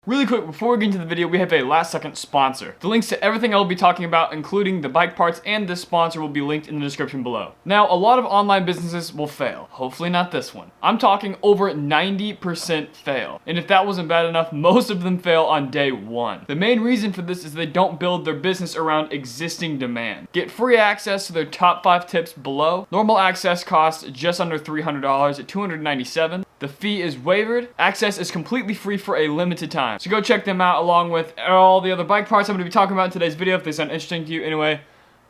Really quick, before we get into the video, we have a last second sponsor. The links to everything I will be talking about, including the bike parts and this sponsor, will be linked in the description below. Now, a lot of online businesses will fail. Hopefully not this one. I'm talking over 90% fail. And if that wasn't bad enough, most of them fail on day one. The main reason for this is they don't build their business around existing demand. Get free access to their top 5 tips below. Normal access costs just under $300 at $297. The fee is waived. Access is completely free for a limited time. So go check them out along with all the other bike parts I'm going to be talking about in today's video if they sound interesting to you. Anyway,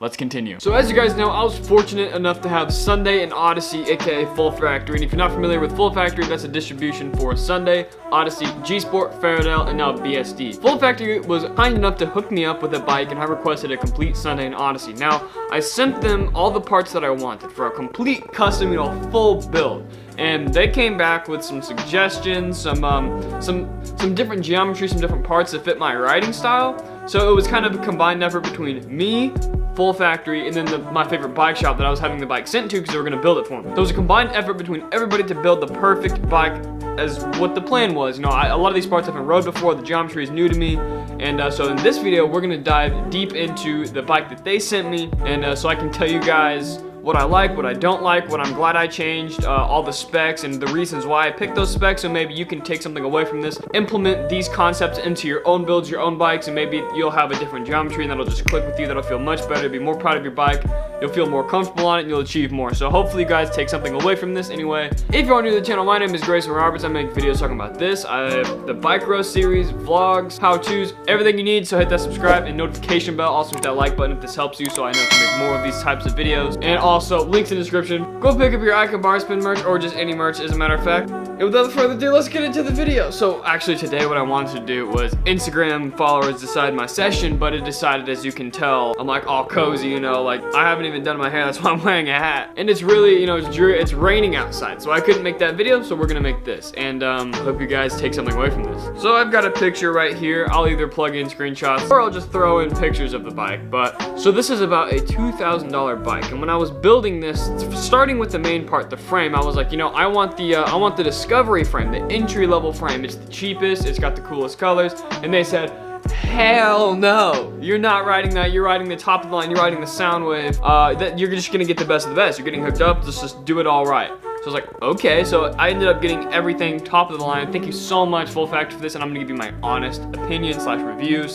let's continue. So as you guys know, I was fortunate enough to have Sunday and Odyssey, aka Full Factory. And if you're not familiar with Full Factory, that's a distribution for Sunday, Odyssey, G-Sport, Faraday, and now BSD. Full Factory was kind enough to hook me up with a bike, and I requested a complete Sunday and Odyssey. Now, I sent them all the parts that I wanted for a complete custom, full build. And they came back with some suggestions, some different geometry, some different parts that fit my riding style. So it was kind of a combined effort between me, Full Factory, and then my favorite bike shop that I was having the bike sent to because they were going to build it for me. So it was a combined effort between everybody to build the perfect bike as what the plan was. A lot of these parts I've been rode before, the geometry is new to me, and so in this video we're going to dive deep into the bike that they sent me, and so I can tell you guys what I like, what I don't like, what I'm glad I changed, all the specs and the reasons why I picked those specs, so maybe you can take something away from this, implement these concepts into your own builds, your own bikes, and maybe you'll have a different geometry and that'll just click with you, that'll feel much better, you'll be more proud of your bike, you'll feel more comfortable on it, and you'll achieve more. So hopefully you guys take something away from this anyway. If you are new to the channel, my name is Greyson Roberts. I make videos talking about this. I have the bike roast series, vlogs, how-tos, everything you need, so hit that subscribe and notification bell. Also hit that like button if this helps you so I know to make more of these types of videos. And also, links in the description. Go pick up your Icon Bar Spin merch or just any merch as a matter of fact. And without further ado, let's get into the video. So actually today what I wanted to do was Instagram followers decide my session, but it decided, as you can tell, I'm like all cozy, like I haven't even done my hair, that's why I'm wearing a hat. And it's really, it's raining outside, so I couldn't make that video, so we're gonna make this. And hope you guys take something away from this. So I've got a picture right here. I'll either plug in screenshots or I'll just throw in pictures of the bike. But so this is about a $2,000 bike, and when I was building this, starting with the main part, the frame, I was like, I want the Discovery frame, the entry-level frame. It's the cheapest, it's got the coolest colors, and they said, hell no, you're not riding that, you're riding the top of the line, you're riding the Soundwave, that you're just gonna get the best of the best, you're getting hooked up, just do it all right. So I was like, okay, so I ended up getting everything top of the line. Thank you so much, Full Factory, for this, and I'm gonna give you my honest opinion / review /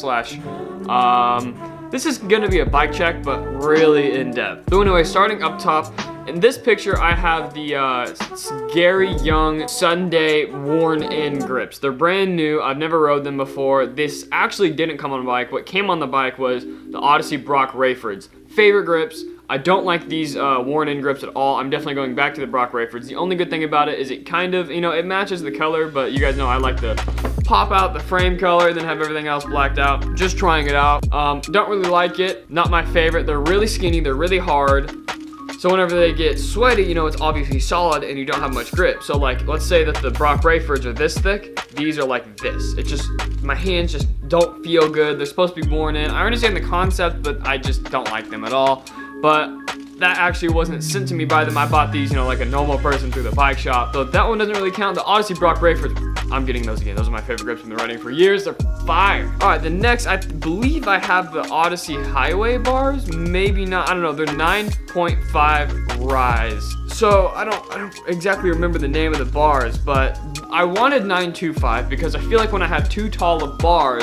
this is gonna be a bike check, but really in depth. So anyway, starting up top, in this picture, I have the Gary Young Sunday worn-in grips. They're brand new. I've never rode them before. This actually didn't come on the bike. What came on the bike was the Odyssey Brock Rayfords. Favorite grips. I don't like these worn-in grips at all. I'm definitely going back to the Brock Rayfords. The only good thing about it is it kind of, it matches the color, but you guys know I like to pop out the frame color and then have everything else blacked out. Just trying it out. Don't really like it. Not my favorite. They're really skinny. They're really hard. So whenever they get sweaty, it's obviously solid and you don't have much grip. So like, let's say that the Brock Rayfords are this thick, these are like this. It just, my hands just don't feel good. They're supposed to be worn in. I understand the concept, but I just don't like them at all. But that actually wasn't sent to me by them. I bought these, like a normal person through the bike shop. So that one doesn't really count. The Odyssey Brock Rayfords, I'm getting those again. Those are my favorite grips. I've been riding for years. They're fire. All right, the next, I believe I have the Odyssey Highway bars. Maybe not. I don't know. They're 9.5 rise. So I don't exactly remember the name of the bars, but I wanted 9.25 because I feel like when I have too tall of bars,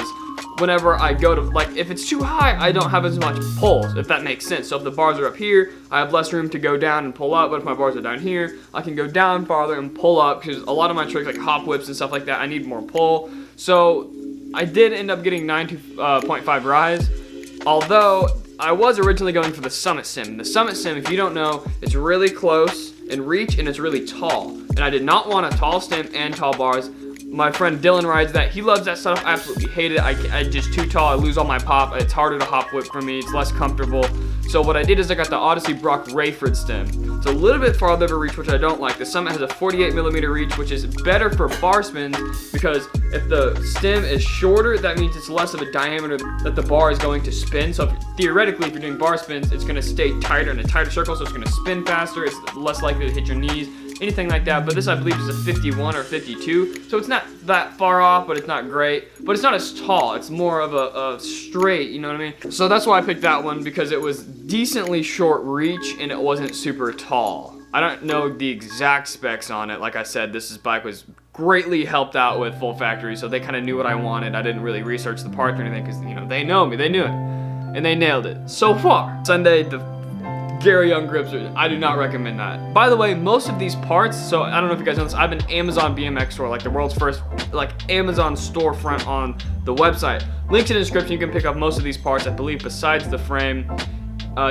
whenever I go to, if it's too high, I don't have as much pulls, if that makes sense. So if the bars are up here, I have less room to go down and pull up, but if my bars are down here, I can go down farther and pull up, because a lot of my tricks, like hop whips and stuff like that, I need more pull. So I did end up getting 9.5 rise, although I was originally going for the Summit Sim. The Summit Sim, if you don't know, it's really close in reach and it's really tall. And I did not want a tall stem and tall bars. My friend Dylan rides that. He loves that stuff. I absolutely hate it. I just too tall. I lose all my pop. It's harder to hop whip for me. It's less comfortable. So what I did is I got the Odyssey Brock Rayford stem. It's a little bit farther of a reach, which I don't like. The Summit has a 48mm reach, which is better for bar spins because if the stem is shorter, that means it's less of a diameter that the bar is going to spin. So theoretically, if you're doing bar spins, it's going to stay tighter in a tighter circle, so it's going to spin faster. It's less likely to hit your knees. anything like that. But this, I believe, is a 51 or 52. So it's not that far off, but it's not great. But it's not as tall. It's more of a straight, you know what I mean? So that's why I picked that one, because it was decently short reach and it wasn't super tall. I don't know the exact specs on it. Like I said, this bike was greatly helped out with Full Factory, so they kind of knew what I wanted. I didn't really research the parts or anything because, you know, they know me, they knew it, and they nailed it so far. Sunday, the Gary Young grips, I do not recommend that. By the way, most of these parts, so I don't know if you guys know this, I've been Amazon BMX store, like the world's first like Amazon storefront on the website. Links in the description, you can pick up most of these parts, I believe, besides the frame.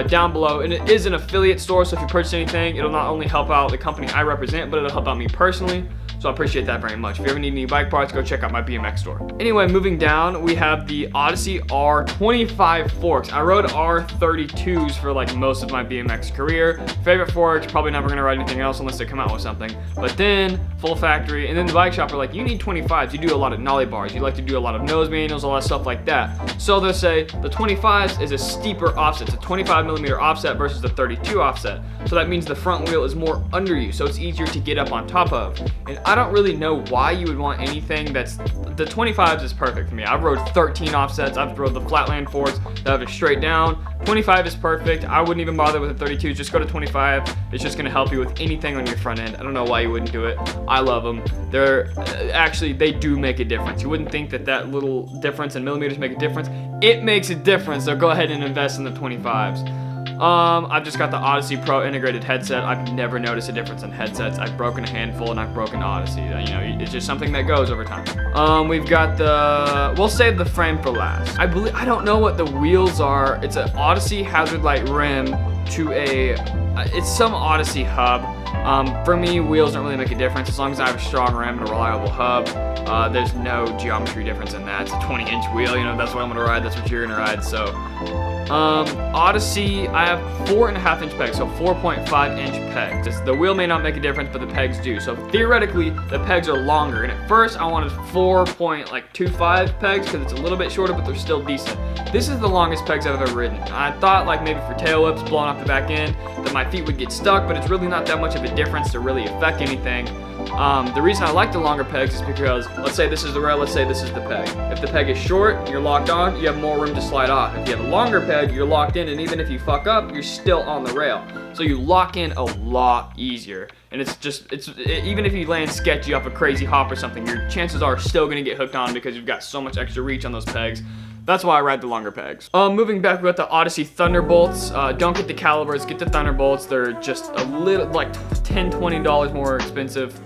Down below, and it is an affiliate store, so if you purchase anything, it'll not only help out the company I represent, but it'll help out me personally, so I appreciate that very much. If you ever need any bike parts, go check out my BMX store. Anyway, moving down, we have the ODYSSEY R25 forks. I rode R32s for like most of my BMX career. Favorite forks, probably never gonna ride anything else unless they come out with something. But then, Full Factory, and then the bike shop are like, you need 25s, you do a lot of nollie bars, you like to do a lot of nose manuals, all that stuff like that. So they'll say, the 25s is a steeper offset, it's a 25mm offset versus the 32 offset. So that means the front wheel is more under you, so it's easier to get up on top of. And I don't really know why you would want anything that's, the 25s is perfect for me. I've rode 13 offsets, I've rode the flatland forks that have it straight down. 25 is perfect. I wouldn't even bother with the 32, just go to 25. It's just gonna help you with anything on your front end. I don't know why you wouldn't do it. I love them. They're, actually, they do make a difference. You wouldn't think that that little difference in millimeters make a difference. It makes a difference, so go ahead and invest in the 25s. I've just got the ODYSSEY Pro integrated headset. I've never noticed a difference in headsets. I've broken a handful and I've broken ODYSSEY. You know, it's just something that goes over time. We've got the, we'll save the frame for last. I don't know what the wheels are. It's an ODYSSEY Hazard Light rim to a, it's some ODYSSEY hub. For me, wheels don't really make a difference as long as I have a strong rim and a reliable hub. There's no geometry difference in that. It's a 20-inch wheel, you know, that's what I'm gonna ride, that's what you're gonna ride, so. ODYSSEY, I have 4.5-inch pegs, so 4.5-inch pegs. The wheel may not make a difference, but the pegs do. So theoretically, the pegs are longer. And at first, I wanted 4.25 pegs because it's a little bit shorter, but they're still decent. This is the longest pegs I've ever ridden. I thought like maybe for tail whips, blowing off the back end, that my feet would get stuck, but it's really not that much of a difference to really affect anything. The reason I like the longer pegs is because, let's say this is the rail, let's say this is the peg. If the peg is short, you're locked on, you have more room to slide off. If you have a longer peg, you're locked in, and even if you fuck up, you're still on the rail. So you lock in a lot easier. And even if you land sketchy off a crazy hop or something, your chances are still gonna get hooked on because you've got so much extra reach on those pegs. That's why I ride the longer pegs. Moving back, we got the ODYSSEY Thunderbolts. Don't get the calibers, get the Thunderbolts. They're just a little, like $10, $20 more expensive.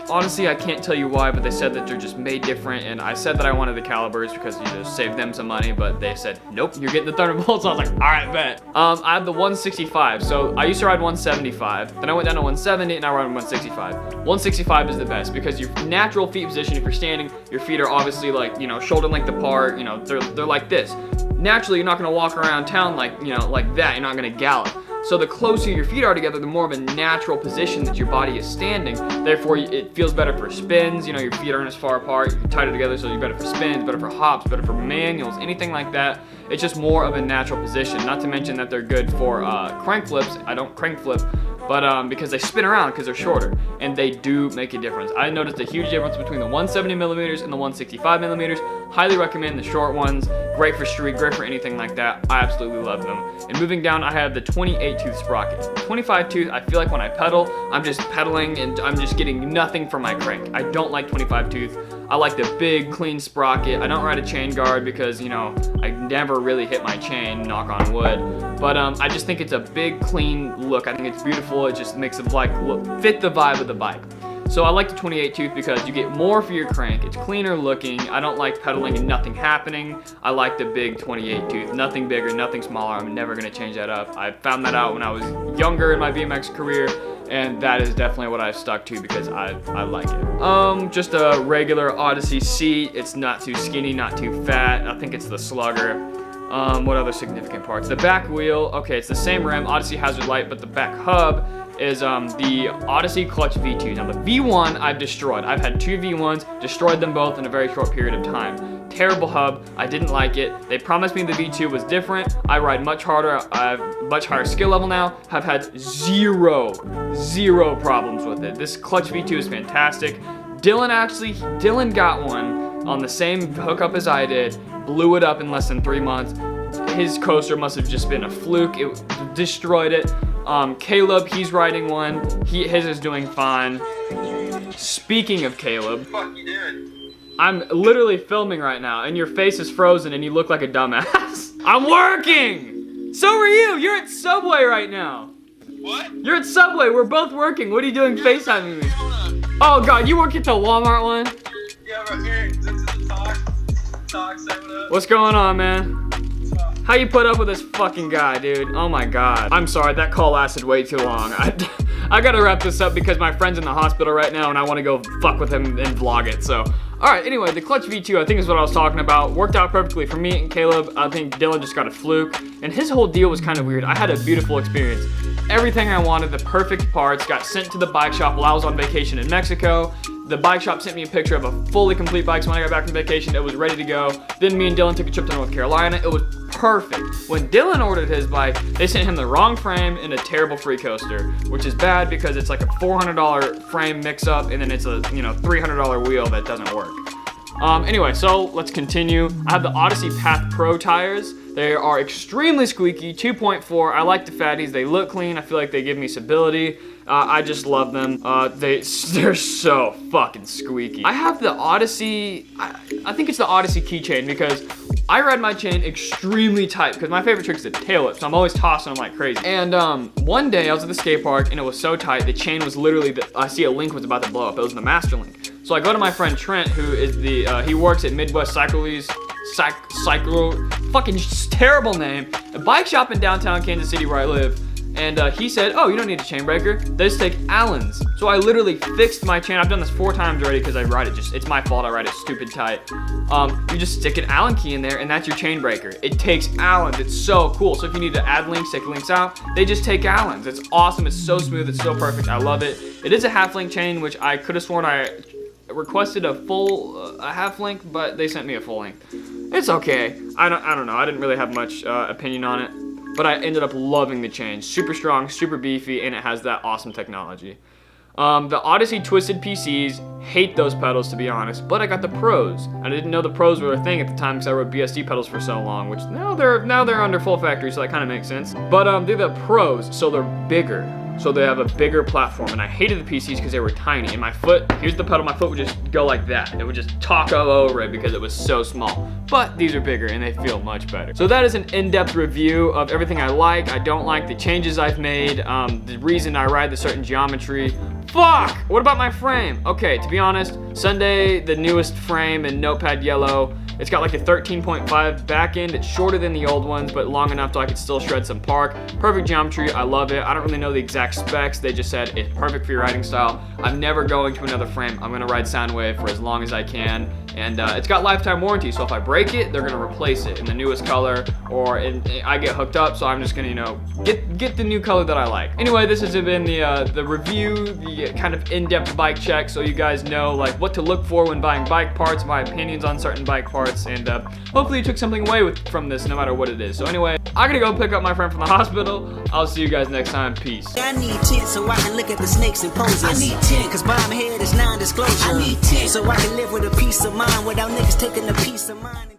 Honestly, I can't tell you why, but they said that they're just made different, and I said that I wanted the calibers because you just save them some money, but they said, nope, you're getting the Thunderbolts. I was like, all right, bet. I have the 165, so I used to ride 175, then I went down to 170, and I ride 165. 165 is the best because your natural feet position, if you're standing, your feet are obviously like, you know, shoulder length apart, you know, they're like this. Naturally, you're not gonna walk around town like, you know, like that, you're not gonna gallop. So the closer your feet are together, the more of a natural position that your body is standing. Therefore, it feels better for spins. You know, your feet aren't as far apart, you're tighter together, so you're better for spins, better for hops, better for manuals, anything like that. It's just more of a natural position. Not to mention that they're good for crank flips. I don't crank flip, but because they spin around because they're shorter, and they do make a difference. I noticed a huge difference between the 170mm and the 165mm. Highly recommend the short ones. Great for street, great for anything like that. I absolutely love them. And moving down, I have the 28-tooth Sprocket. 25-tooth, I feel like when I pedal, I'm just pedaling and I'm just getting nothing from my crank. I don't like 25-tooth. I like the big, clean Sprocket. I don't ride a chain guard because, you know, I never really hit my chain, knock on wood. But I just think it's a big, clean look. I think it's beautiful. It just makes the bike fit the vibe of the bike. So I like the 28-tooth because you get more for your crank. It's cleaner looking. I don't like pedaling and nothing happening. I like the big 28-tooth. Nothing bigger, nothing smaller. I'm never gonna change that up. I found that out when I was younger in my BMX career, and that is definitely what I've stuck to because I like it. Just a regular ODYSSEY seat. It's not too skinny, not too fat. I think it's the Slugger. What other significant parts? The back wheel, okay, it's the same rim, ODYSSEY Hazard Light, but the back hub is the ODYSSEY Clutch V2. Now the V1 I've destroyed. I've had two V1s, destroyed them both in a very short period of time. terrible hub. I didn't like it. They promised me the V2 was different. I ride much harder. I have much higher skill level now. Have had zero problems with it. This clutch V2 is fantastic. Dylan got one on the same hookup as I did, blew it up in less than 3 months. His coaster must have just been a fluke. It destroyed it. Caleb, he's riding one. His is doing fine. Speaking of Caleb, What the fuck you doing? I'm literally filming right now, and your face is frozen, and you look like a dumbass. I'm working! So are you! You're at Subway right now. What? You're at Subway. We're both working. What are you doing FaceTiming me? Oh, God, you work at the Walmart one? Yeah, right here. This is the talk 7-Up. What's going on, man? How you put up with this fucking guy, dude? Oh my God. I'm sorry, that call lasted way too long. I gotta wrap this up because my friend's in the hospital right now and I wanna go fuck with him and vlog it, so. All right, anyway, the clutch V2, I think is what I was talking about. Worked out perfectly for me and Caleb. I think Dylan just got a fluke. And his whole deal was kind of weird. I had a beautiful experience. Everything I wanted, the perfect parts, got sent to the bike shop while I was on vacation in Mexico. The bike shop sent me a picture of a fully complete bike, so when I got back from vacation, it was ready to go. Then me and Dylan took a trip to North Carolina. It was perfect. When Dylan ordered his bike, they sent him the wrong frame and a terrible free coaster, which is bad because it's like a $400 frame mix-up, and then it's a $300 wheel that doesn't work. Anyway, so let's continue. I have the Odyssey Path Pro tires. They are extremely squeaky, 2.4. I like the fatties. They look clean. I feel like they give me stability. I just love them. They're so fucking squeaky. I have the Odyssey, I think it's the Odyssey keychain because I ride my chain extremely tight because my favorite trick is the tail whip, so I'm always tossing them like crazy. And one day I was at the skate park and it was so tight, the chain was literally, I see a link was about to blow up. It was the master link. So I go to my friend Trent, who is he works at Midwest Cycleries, fucking terrible name, a bike shop in downtown Kansas City where I live. And he said, oh, you don't need a chain breaker. They just take Allen's. So I literally fixed my chain. I've done this 4 times already because I ride it it's my fault I ride it stupid tight. You just stick an Allen key in there and that's your chain breaker. It takes Allen's, it's so cool. So if you need to add links, take links out, they just take Allen's. It's awesome, it's so smooth, it's so perfect, I love it. It is a half link chain, which I could have sworn I requested a full half link, but they sent me a full length. It's okay. I don't know. I didn't really have much opinion on it, but I ended up loving the chain. Super strong, super beefy, and it has that awesome technology. The Odyssey Twisted PCs, hate those pedals to be honest, but I got the Pros. I didn't know the Pros were a thing at the time because I rode BSD pedals for so long, which now they're under full factory, so that kind of makes sense. But they're the Pros, so they're bigger. So they have a bigger platform, and I hated the PCs because they were tiny. And my foot, here's the pedal, my foot would just go like that. It would just talk all over it because it was so small. But these are bigger and they feel much better. So that is an in-depth review of everything I like, I don't like, the changes I've made, the reason I ride the certain geometry. Fuck! What about my frame? Okay, to be honest, Sunday, the newest frame in Notepad Yellow, it's got like a 13.5 back end. It's shorter than the old ones, but long enough so I could still shred some park. Perfect geometry, I love it. I don't really know the exact specs. They just said it's perfect for your riding style. I'm never going to another frame. I'm gonna ride Soundwave for as long as I can. And it's got lifetime warranty, so if I break it, they're gonna replace it in the newest color, or I get hooked up, so I'm just gonna, get the new color that I like. Anyway, this has been the review, the kind of in-depth bike check, so you guys know like what to look for when buying bike parts, my opinions on certain bike parts, and hopefully you took something away from this, no matter what it is. So anyway, I gotta go pick up my friend from the hospital. I'll see you guys next time. Peace. I need 10 so I can look at the snakes and poses. I need 10 cause bomb head is non-disclosure. I need 10 so I can live with a peace of mind without niggas taking a piece of mine.